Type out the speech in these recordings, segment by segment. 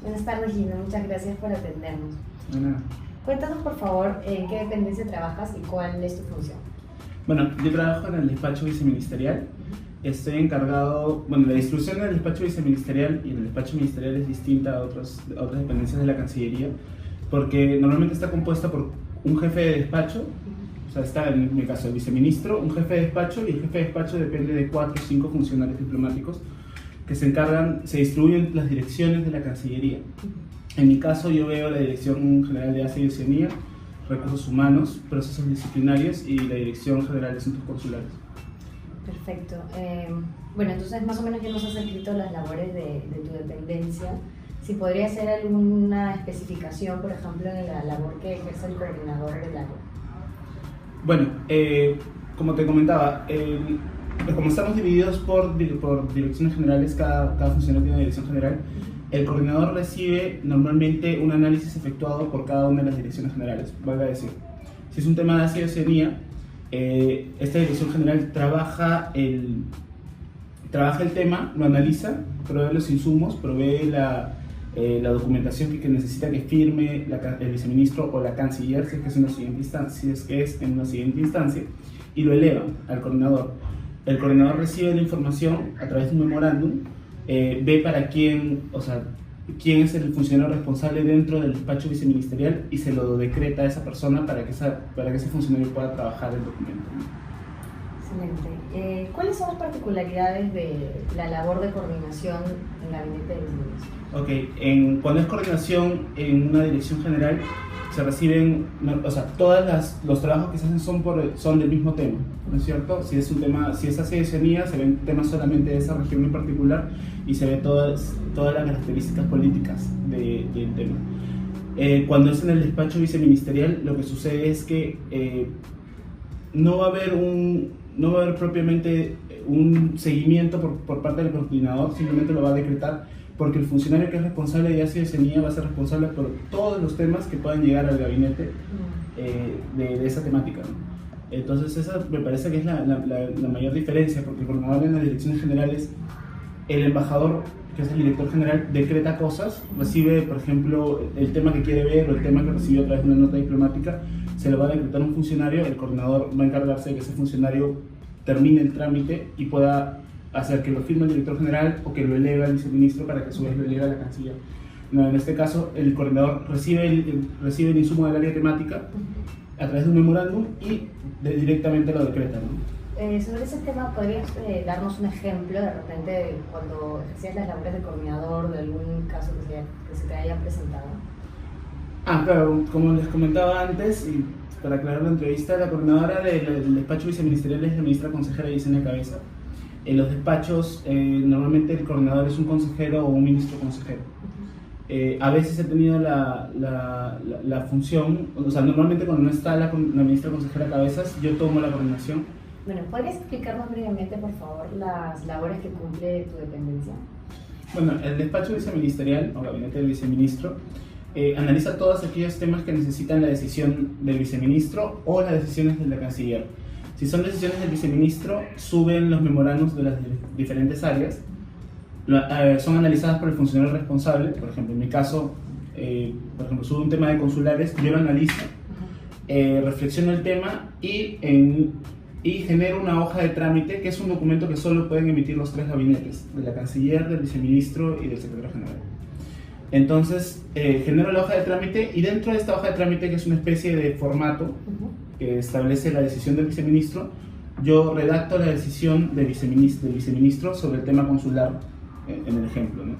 Buenas tardes, Gino. Muchas gracias por atendernos. Bueno, Cuéntanos, por favor, en qué dependencia trabajas y cuál es tu función. bueno, yo trabajo en el despacho viceministerial. Estoy encargado, bueno, la distribución del despacho viceministerial y en el despacho ministerial es distinta a otras dependencias de la Cancillería, porque normalmente está compuesta por un jefe de despacho, o sea, está en mi caso el viceministro, un jefe de despacho, y el jefe de despacho depende de 4 o 5 funcionarios diplomáticos que se encargan, se distribuyen las direcciones de la Cancillería. En mi caso yo veo la Dirección General de Asia y Oceanía, Recursos Humanos, Procesos Disciplinarios y la Dirección General de Asuntos Consulares. Perfecto. Bueno, entonces más o menos ya nos has escrito las labores de tu dependencia. Si podría hacer alguna especificación, por ejemplo, en la labor que ejerce el coordinador del área. Bueno, como te comentaba, como estamos divididos por direcciones generales, cada funcionario tiene una dirección general, el coordinador recibe normalmente un análisis efectuado por cada una de las direcciones generales. Valga decir, si es un tema de Asia y Oceanía, esta dirección general trabaja el tema, lo analiza, provee los insumos, provee la documentación que necesita que firme el viceministro o la canciller, si es que es en una siguiente instancia, y lo eleva al coordinador. El coordinador recibe la información a través de un memorándum, ve para quién, o sea, quién es el funcionario responsable dentro del despacho viceministerial y se lo decreta a esa persona para que ese funcionario pueda trabajar el documento. Excelente. ¿Cuáles son las particularidades de la labor de coordinación en el gabinete del viceministro? Cuando es coordinación en una dirección general, se reciben, o sea, los trabajos que se hacen son del mismo tema, ¿no es cierto? Si es Asia y Oceanía, se ven temas solamente de esa región en particular y se ve todas las características políticas del tema. Cuando es en el despacho viceministerial, lo que sucede es que no va a haber propiamente un seguimiento por parte del coordinador, simplemente lo va a decretar, porque el funcionario que es responsable de Asia y Oceanía va a ser responsable por todos los temas que puedan llegar al gabinete de esa temática, ¿no? Entonces esa me parece que es la mayor diferencia, porque el coordinador en las direcciones generales, el embajador, que es el director general, decreta cosas, recibe, por ejemplo, el tema que quiere ver o el tema que recibió a través de una nota diplomática, se lo va a decretar un funcionario, el coordinador va a encargarse de que ese funcionario termine el trámite y pueda hacer que lo firme el director general o que lo eleve al viceministro para que a su vez lo eleve a la canciller. No, en este caso, el coordinador recibe el insumo del área temática a través de un memorándum y directamente lo decreta, ¿no? Sobre ese tema, ¿podrías darnos un ejemplo de repente de cuando ejercías las labores de coordinador de algún caso que se te haya presentado? Claro, como les comentaba antes, y para aclarar la entrevista, la coordinadora del despacho viceministerial es la ministra consejera Yesenia Cabeza. En los despachos, normalmente el coordinador es un consejero o un ministro consejero. A veces he tenido la función, o sea, normalmente cuando no está la ministra consejera Cabezas, yo tomo la coordinación. Bueno, ¿podrías explicarnos brevemente, por favor, las labores que cumple tu dependencia? Bueno, el despacho viceministerial o gabinete del viceministro analiza todos aquellos temas que necesitan la decisión del viceministro o las decisiones de la canciller. Si son decisiones del viceministro, suben los memorándums de las diferentes áreas, son analizadas por el funcionario responsable. Por ejemplo, en mi caso, sube un tema de consulares, yo lo analizo, reflexiono el tema y genero una hoja de trámite, que es un documento que solo pueden emitir los 3 gabinetes, de la canciller, del viceministro y del secretario general. Entonces, genero la hoja de trámite y dentro de esta hoja de trámite, que es una especie de formato que establece la decisión del viceministro, yo redacto la decisión del viceministro sobre el tema consular, en el ejemplo, ¿no?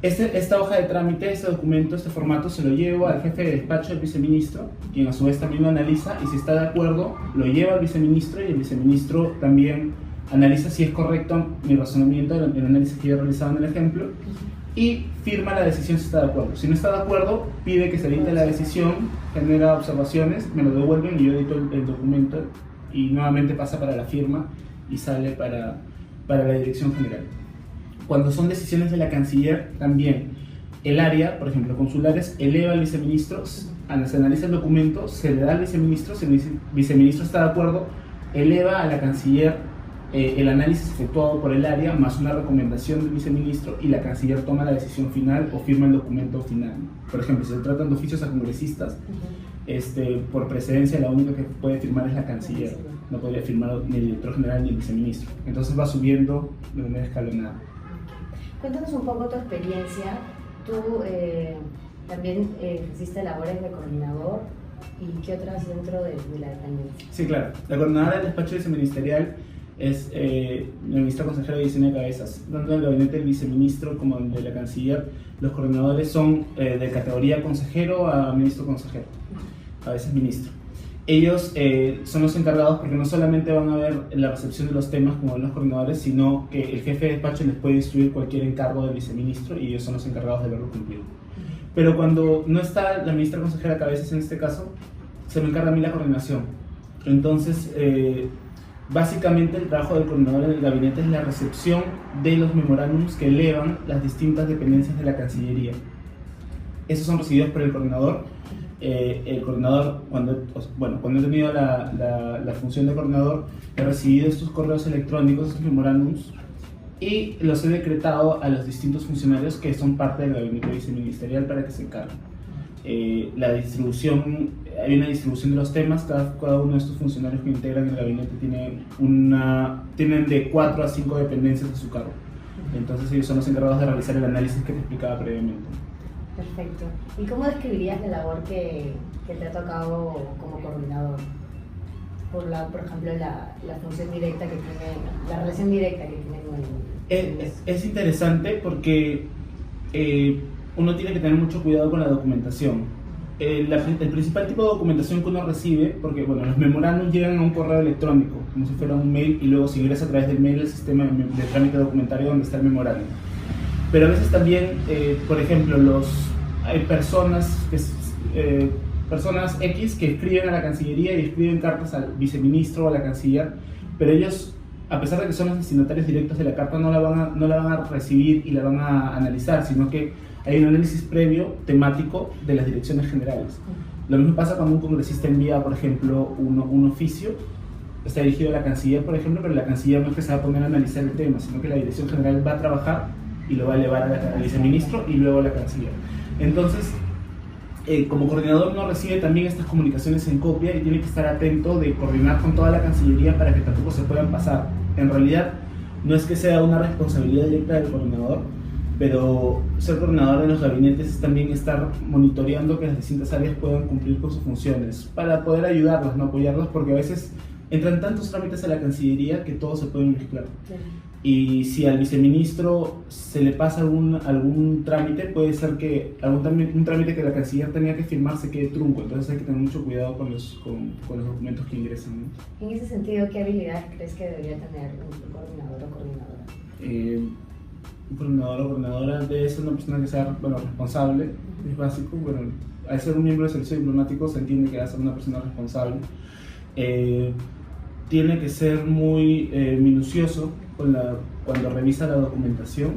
Esta hoja de trámite, este documento, este formato, se lo llevo al jefe de despacho del viceministro, quien a su vez también lo analiza y si está de acuerdo, lo lleva al viceministro y el viceministro también analiza si es correcto mi razonamiento, el análisis que yo he realizado en el ejemplo, y firma la decisión si está de acuerdo. Si no está de acuerdo, pide que se edite la decisión, genera observaciones, me lo devuelven y yo edito el documento y nuevamente pasa para la firma y sale para la dirección general. Cuando son decisiones de la canciller, también el área, por ejemplo, consulares, eleva al viceministro, se analiza el documento, se le da al viceministro, si el viceministro está de acuerdo, eleva a la canciller el análisis efectuado por el área más una recomendación del viceministro y la canciller toma la decisión final o firma el documento final. Por ejemplo, si se tratan de oficios a congresistas, por precedencia la única que puede firmar es la canciller, no podría firmar ni el director general ni el viceministro. Entonces va subiendo de manera escalonada. Cuéntanos un poco tu experiencia. Tú también ejerciste labores de coordinador, ¿y qué otras dentro de la dependencia? Sí, claro. La coordinadora del despacho viceministerial es la ministra consejera Yesenia Cabezas. Tanto el gabinete del viceministro como el de la canciller, los coordinadores son de categoría consejero a ministro consejero, a veces ministro. Ellos son los encargados porque no solamente van a ver la recepción de los temas como los coordinadores, sino que el jefe de despacho les puede instruir cualquier encargo del viceministro y ellos son los encargados de verlo cumplido. Pero cuando no está la ministra consejera Cabezas en este caso, se me encarga a mí la coordinación. Entonces, básicamente el trabajo del coordinador en el gabinete es la recepción de los memorándums que elevan las distintas dependencias de la Cancillería. Esos son recibidos por el coordinador. El coordinador, cuando he tenido la función de coordinador, he recibido estos correos electrónicos, estos memorándums, y los he decretado a los distintos funcionarios que son parte del gabinete viceministerial para que se encarguen. La distribución, hay una distribución de los temas, cada uno de estos funcionarios que integran el gabinete tienen de 4 a 5 dependencias a su cargo. Entonces ellos son los encargados de realizar el análisis que te explicaba previamente. Perfecto. ¿Y cómo describirías la labor que te ha tocado como coordinador? Por ejemplo, la función directa que tiene, la relación directa que tiene con el... Es interesante porque uno tiene que tener mucho cuidado con la documentación. El principal tipo de documentación que uno recibe, porque los memorándums llegan a un correo electrónico, como si fuera un mail, y luego se ingresa a través del mail al sistema de trámite documentario donde está el memorándum. Pero a veces también, por ejemplo, hay personas X que escriben a la Cancillería y escriben cartas al viceministro o a la canciller, pero ellos, a pesar de que son los destinatarios directos de la carta, no la van a recibir y la van a analizar, sino que hay un análisis previo temático de las direcciones generales. Lo mismo pasa cuando un congresista envía, por ejemplo, un oficio, está dirigido a la canciller, por ejemplo, pero la canciller no es que se va a poner a analizar el tema, sino que la dirección general va a trabajar y lo va a elevar al viceministro y luego a la canciller. Entonces, como coordinador uno recibe también estas comunicaciones en copia y tiene que estar atento de coordinar con toda la Cancillería para que tampoco se puedan pasar. En realidad, no es que sea una responsabilidad directa del coordinador, pero ser coordinador de los gabinetes es también estar monitoreando que las distintas áreas puedan cumplir con sus funciones, para poder ayudarlas, no apoyarlas, porque a veces entran tantos trámites a la Cancillería que todos se pueden mezclar. Sí. Y si al viceministro se le pasa algún trámite, puede ser que un trámite que la canciller tenía que firmar se quede trunco, entonces hay que tener mucho cuidado con los documentos que ingresan, ¿no? En ese sentido, ¿qué habilidades crees que debería tener un coordinador o coordinadora? Un coordinador o coordinadora debe ser una persona que sea responsable, es básico. Al ser un miembro del servicio diplomático se entiende que va a ser una persona responsable. Tiene que ser muy minucioso cuando revisa la documentación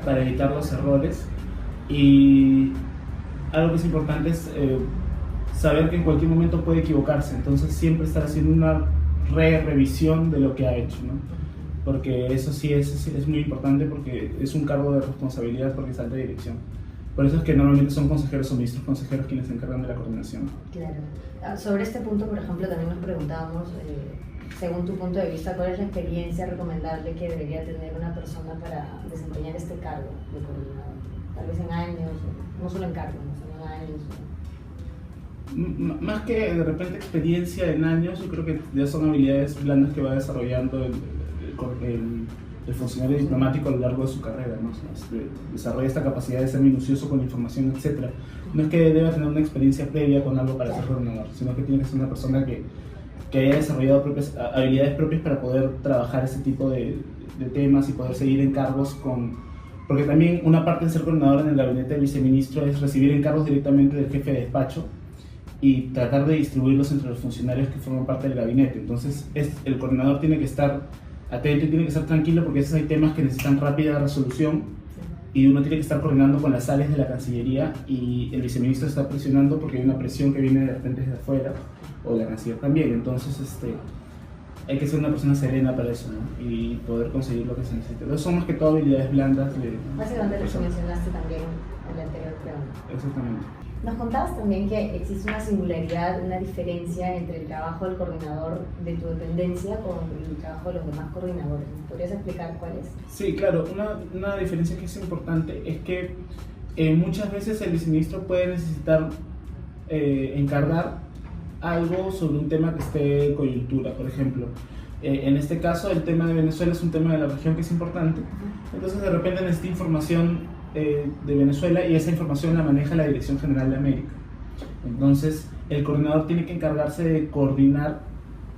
para evitar los errores. Y algo que es importante es saber que en cualquier momento puede equivocarse, entonces siempre estar haciendo una revisión de lo que ha hecho, ¿no? Porque eso sí es muy importante, porque es un cargo de responsabilidad, porque es alta dirección. Por eso es que normalmente son consejeros o ministros consejeros quienes se encargan de la coordinación. Claro. Sobre este punto, por ejemplo, también nos preguntábamos, según tu punto de vista, ¿cuál es la experiencia recomendable que debería tener una persona para desempeñar este cargo de coordinador? Tal vez en años, no solo en cargo, sino en años. Más que de repente experiencia en años, yo creo que ya son habilidades blandas que va desarrollando el funcionario diplomático a lo largo de su carrera, ¿no? Desarrolla esta capacidad de ser minucioso con la información, etc. No es que deba tener una experiencia previa con algo para ser coordinador, sino que tiene que ser una persona que haya desarrollado habilidades propias para poder trabajar ese tipo de temas y poder seguir encargos porque también una parte de ser coordinador en el gabinete del viceministro es recibir encargos directamente del jefe de despacho y tratar de distribuirlos entre los funcionarios que forman parte del gabinete. Entonces el coordinador tiene que estar atento y tiene que estar tranquilo, porque a veces hay temas que necesitan rápida resolución y uno tiene que estar coordinando con las áreas de la Cancillería, y el viceministro está presionando porque hay una presión que viene de repente desde afuera, o la canciller también. Entonces hay que ser una persona serena para eso, ¿no? Y poder conseguir lo que se necesita. Entonces son más que todo habilidades blandas de... Básicamente lo que mencionaste también en la anterior pregunta. Exactamente. Nos contabas también que existe una singularidad, una diferencia entre el trabajo del coordinador de tu dependencia con el trabajo de los demás coordinadores. ¿Podrías explicar cuál es? Sí, claro. Una diferencia que es importante es que muchas veces el viceministro puede necesitar encargar algo sobre un tema que esté en coyuntura. Por ejemplo, en este caso el tema de Venezuela es un tema de la región que es importante, entonces de repente necesita información de Venezuela y esa información la maneja la Dirección General de América. Entonces el coordinador tiene que encargarse de coordinar,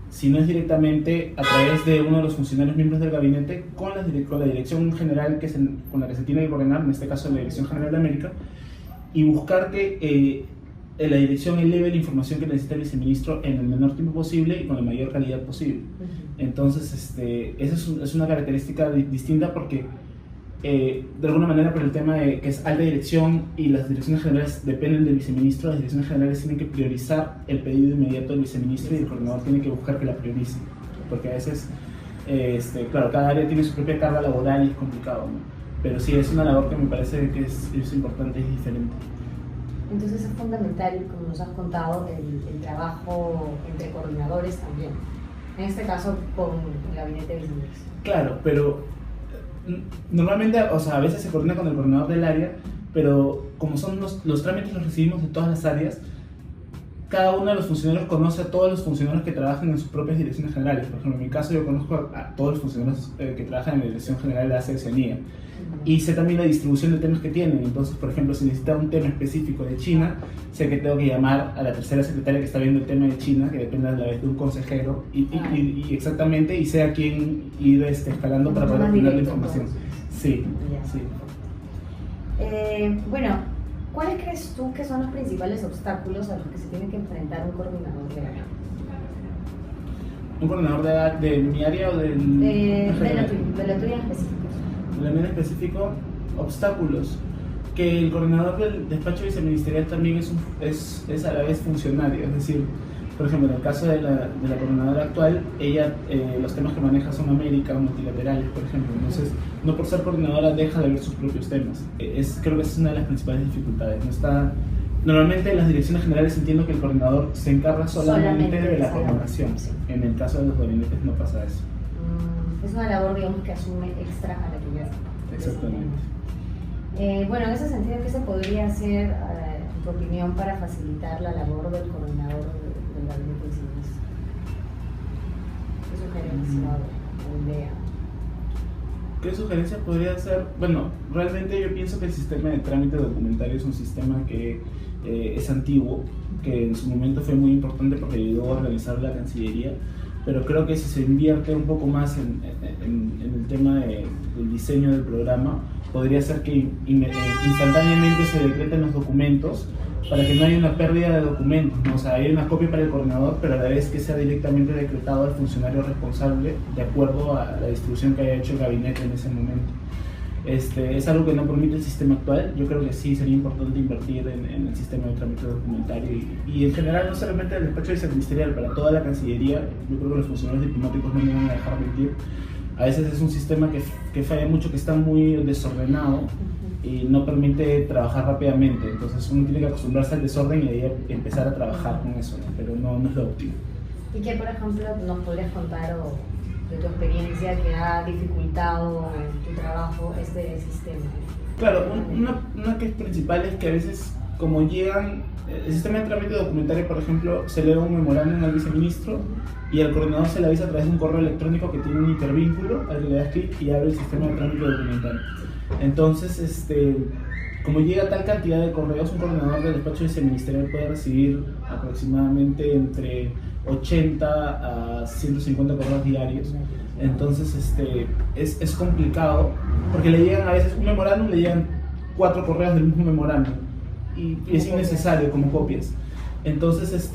si no es directamente, a través de uno de los funcionarios miembros del gabinete con la Dirección General con la que se tiene que coordinar, en este caso la Dirección General de América, y buscar que la dirección eleve la información que necesita el viceministro en el menor tiempo posible y con la mayor calidad posible. Entonces, esa es una característica distinta porque, de alguna manera, por el tema de que es alta dirección y las direcciones generales dependen del viceministro, las direcciones generales tienen que priorizar el pedido inmediato del viceministro y el coordinador tiene que buscar que la priorice, porque a veces, claro, cada área tiene su propia carga laboral y es complicado, ¿no? Pero sí, es una labor que me parece que es importante y es diferente. Entonces es fundamental, como nos has contado, el trabajo entre coordinadores también. En este caso, con el gabinete de viceministros. Claro, pero normalmente, o sea, a veces se coordina con el coordinador del área, pero como son los trámites los recibimos de todas las áreas, cada uno de los funcionarios conoce a todos los funcionarios que trabajan en sus propias direcciones generales. Por ejemplo, en mi caso yo conozco a todos los funcionarios que trabajan en la Dirección General de la Oceanía. Y sé también la distribución de temas que tienen. Entonces, por ejemplo, si necesita un tema específico de China, sé que tengo que llamar a la tercera secretaria que está viendo el tema de China, que depende a la vez de un consejero, y exactamente, y sé a quién ir escalando para poder obtener la información. Sí, sí. Bueno, ¿cuáles crees tú que son los principales obstáculos a los que se tiene que enfrentar un coordinador de área? ¿Un coordinador de mi área o del...? De la tuya en específico. De la mía en específico, obstáculos. Que el coordinador del despacho viceministerial también es a la vez funcionario, es decir, por ejemplo, en el caso de la coordinadora actual, ella, los temas que maneja son América o multilaterales, por ejemplo, entonces no por ser coordinadora deja de ver sus propios temas. Creo que esa es una de las principales dificultades. Normalmente en las direcciones generales entiendo que el coordinador se encarga solamente de la coordinación. Sí. En el caso de los gabinetes no pasa eso. Es una labor, digamos, que asume extra a la que ya está. Exactamente. Bueno, en ese sentido, ¿qué se podría hacer, en tu opinión, para facilitar la labor del coordinador del gabinete de viceministros? ¿Qué sugerencia o idea? ¿Qué sugerencia podría ser? Bueno, realmente yo pienso que el sistema de trámite documentario es un sistema que es antiguo, que en su momento fue muy importante porque ayudó a organizar la Cancillería, pero creo que si se invierte un poco más en el tema del diseño del programa, podría ser que instantáneamente se decreten los documentos para que no haya una pérdida de documentos, ¿no? O sea, hay una copia para el coordinador, pero a la vez que sea directamente decretado al funcionario responsable de acuerdo a la distribución que haya hecho el gabinete en ese momento. Es algo que no permite el sistema actual. Yo creo que sí sería importante invertir en el sistema de trámite documentario y en general, no solamente el despacho viceministerial, para toda la Cancillería. Yo creo que los funcionarios diplomáticos no me van a dejar mentir. A veces es un sistema que falla mucho, que está muy desordenado y no permite trabajar rápidamente. Entonces uno tiene que acostumbrarse al desorden y ahí empezar a trabajar con eso, ¿no? Pero no es lo óptimo. ¿Y qué, por ejemplo, nos podrías contar de tu experiencia que ha dificultado tu trabajo este sistema? Claro, una que es principal es que a veces, como llegan, el sistema de trámite documentario, por ejemplo, se lee un memorándum al viceministro y al coordinador se le avisa a través de un correo electrónico que tiene un hipervínculo, al que le das clic y abre el sistema de trámite documentario. Entonces, como llega tal cantidad de correos, un coordinador del despacho viceministerial puede recibir aproximadamente entre 80 a 150 correos diarios. Entonces es complicado porque le llegan a veces un memorándum, le llegan 4 correos del mismo memorándum y es innecesario como copias. Entonces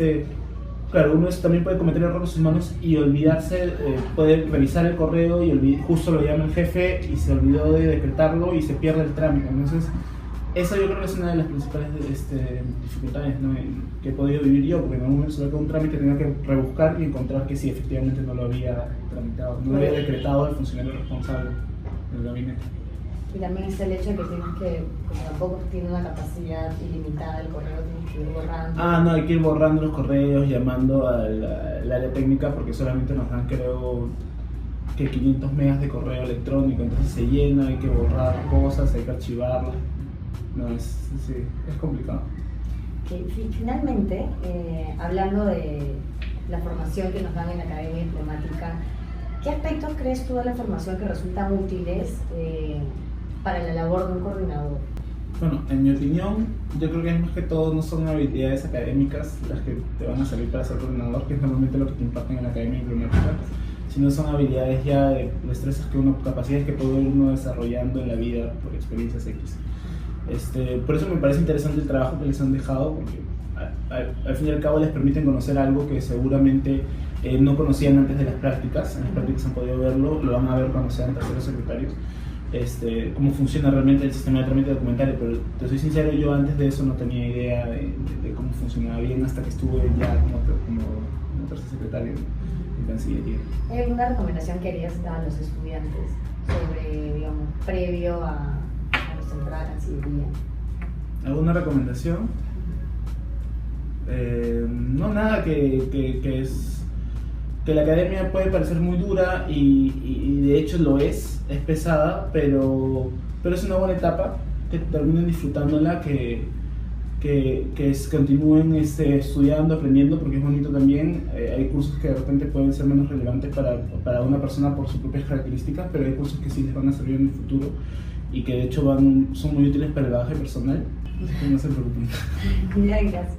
claro, uno también puede cometer errores humanos y olvidarse, puede revisar el correo y justo lo llama el jefe y se olvidó de decretarlo y se pierde el trámite. Entonces Eso yo creo que es una de las principales dificultades, ¿no? Que he podido vivir yo, porque en algún momento sobre todo un trámite tenía que rebuscar y encontrar que sí, efectivamente no lo había tramitado, no lo había decretado el funcionario responsable del gabinete. Y también es el hecho de que tienes que, como tampoco tiene una capacidad ilimitada el correo, tienes que ir borrando. No, hay que ir borrando los correos, llamando al área técnica, porque solamente nos dan, creo, que 500 megas de correo electrónico, entonces se llena, hay que borrar cosas, hay que archivarlas. No, es complicado. Que finalmente, hablando de la formación que nos dan en la Academia Diplomática, ¿qué aspectos crees tú de la formación que resultan útiles para la labor de un coordinador? Bueno, en mi opinión, yo creo que es más que todo no son habilidades académicas las que te van a servir para ser coordinador, que es normalmente lo que te imparten en la Academia Diplomática, sino son habilidades ya de destrezas capacidades que puede ir uno desarrollando en la vida por experiencias X. Por eso me parece interesante el trabajo que les han dejado, porque al fin y al cabo les permiten conocer algo que seguramente no conocían antes de las prácticas. En las prácticas han podido verlo, lo van a ver cuando sean terceros secretarios, cómo funciona realmente el sistema de trámite documentario, pero te soy sincero, yo antes de eso no tenía idea de cómo funcionaba bien hasta que estuve ya como tercer secretario de Cancillería. ¿Hay alguna recomendación que harías a los estudiantes sobre, digamos, previo a entrar a Cancillería? ¿Alguna recomendación? No, nada, que la academia puede parecer muy dura y de hecho lo es pesada, pero es una buena etapa, que terminen disfrutándola, que continúen estudiando, aprendiendo, porque es bonito también. Hay cursos que de repente pueden ser menos relevantes para una persona por sus propias características, pero hay cursos que sí les van a servir en el futuro y que de hecho son muy útiles para el bagaje personal. No se preocupen. Ya, gracias.